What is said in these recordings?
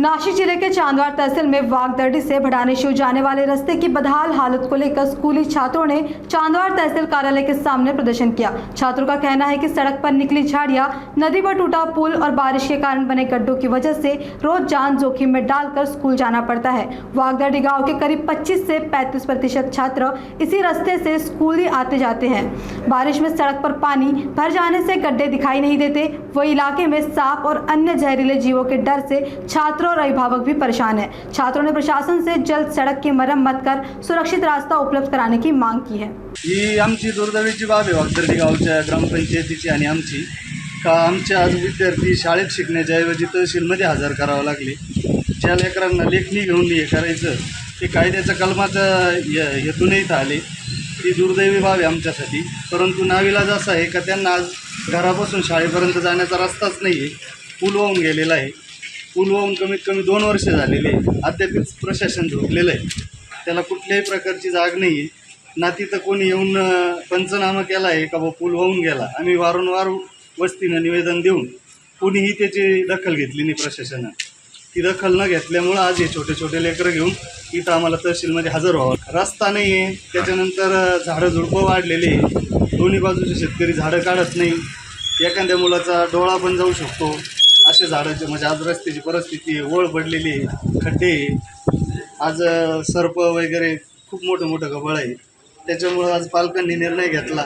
नासिक जिले के चांदवाड़ तहसील में वागदर्डी से भड़ानेश्वर जाने वाले रास्ते की बदहाल हालत को लेकर स्कूली छात्रों ने चांदवाड़ तहसील कार्यालय के सामने प्रदर्शन किया। छात्रों का कहना है कि सड़क पर निकली झाड़ियां, नदी पर टूटा पुल और बारिश के कारण बने गड्ढों की वजह से रोज जान जोखिम में डालकर स्कूल जाना पड़ता है। वागदर्डी गाँव के करीब 25 से 35% छात्र इसी रास्ते से स्कूल ही आते जाते हैं। बारिश में सड़क पर पानी भर जाने से गड्ढे दिखाई नहीं देते। वही इलाके में सांप और अन्य जहरीले जीवों के डर से छात्र और अभिभावक भी परेशान है। छात्रों ने प्रशासन से जल्द सड़क की मरम्मत कर सुरक्षित रास्ता उपलब्ध कराने की मांग की है। ही आमची दुर्दैवीची बाब आहे वागदर्डी गावच्या ग्रामपंचायतीची आणि आमची का आमचे आज विद्यार्थी शाळेत शिकण्याच्या ऐवजी तहसीलमध्ये हजर करावं लागले। ज्या लेकरांना लेखणी घेऊन हे करायचं ते कायद्याच्या कलमाचा हेतून इथं आले। ती दुर्दैवी बाब आहे आमच्यासाठी, परंतु नाविलाज असा आहे का त्यांना आज घरापासून शाळेपर्यंत जाण्याचा रस्ताच नाही आहे। पूल वाहून गेलेला आहे। पूल वाहून कमीत कमी 2 वर्ष झालेले आहे। अद्याप प्रशासन झोपलेलं आहे, त्याला कुठल्याही प्रकारची जाग नाही आहे ना। तिथं कोणी येऊन पंचनामा केला आहे का बा पूल वाहून गेला। आम्ही वारंवार वस्तीनं निवेदन देऊन कोणीही त्याची दखल घेतली नाही प्रशासनानं। ती दखल न घेतल्यामुळं आज हे छोटे छोटे लेकरं घेऊन इथं आम्हाला तहसीलमध्ये हजर व्हावं। रस्ता नाही आहे, त्याच्यानंतर झाडं झुडपं वाढलेले आहे। दोन्ही बाजूचे शेतकरी झाडं काढत नाही। एखाद्या मुलाचा डोळा पण जाऊ शकतो असे झाडाचे, म्हणजे आज रस्त्याची परिस्थिती आहे, ओळ पडलेली आहे, खड्डे आहे, आज सर्प वगैरे खूप मोठं गबळ आहे। त्याच्यामुळं आज पालकांनी निर्णय घेतला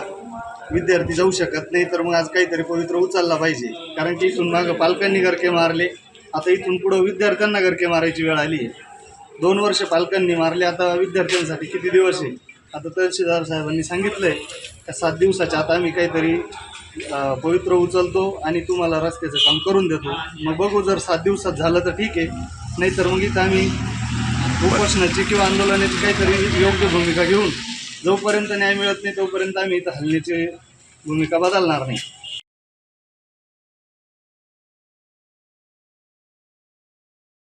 विद्यार्थी जाऊ शकत नाही, तर मग आज काहीतरी पवित्र उचलला पाहिजे। कारण की इथून मागं पालकांनी गरके मारले, आता इथून पुढं विद्यार्थ्यांना गरके मारायची वेळ आली आहे। 2 वर्ष पालकांनी मारले, आता विद्यार्थ्यांसाठी किती दिवस आहे। आता तहसीलदार साहेबांनी सांगितलं आहे का 7 दिवसाच्या आता आम्ही काहीतरी पवित्र उचलतो आणि तुम्हाला रस्त्याचं काम करून देतो। मग बघू, जर 7 दिवसात झालं तर ठीक आहे, नाहीतर मग इथं आम्ही उपोषणाची किंवा आंदोलनाची काहीतरी योग्य भूमिका घेऊन जोपर्यंत न्याय मिळत नाही तोपर्यंत आम्ही इथं हलण्याची भूमिका बदलणार नाही।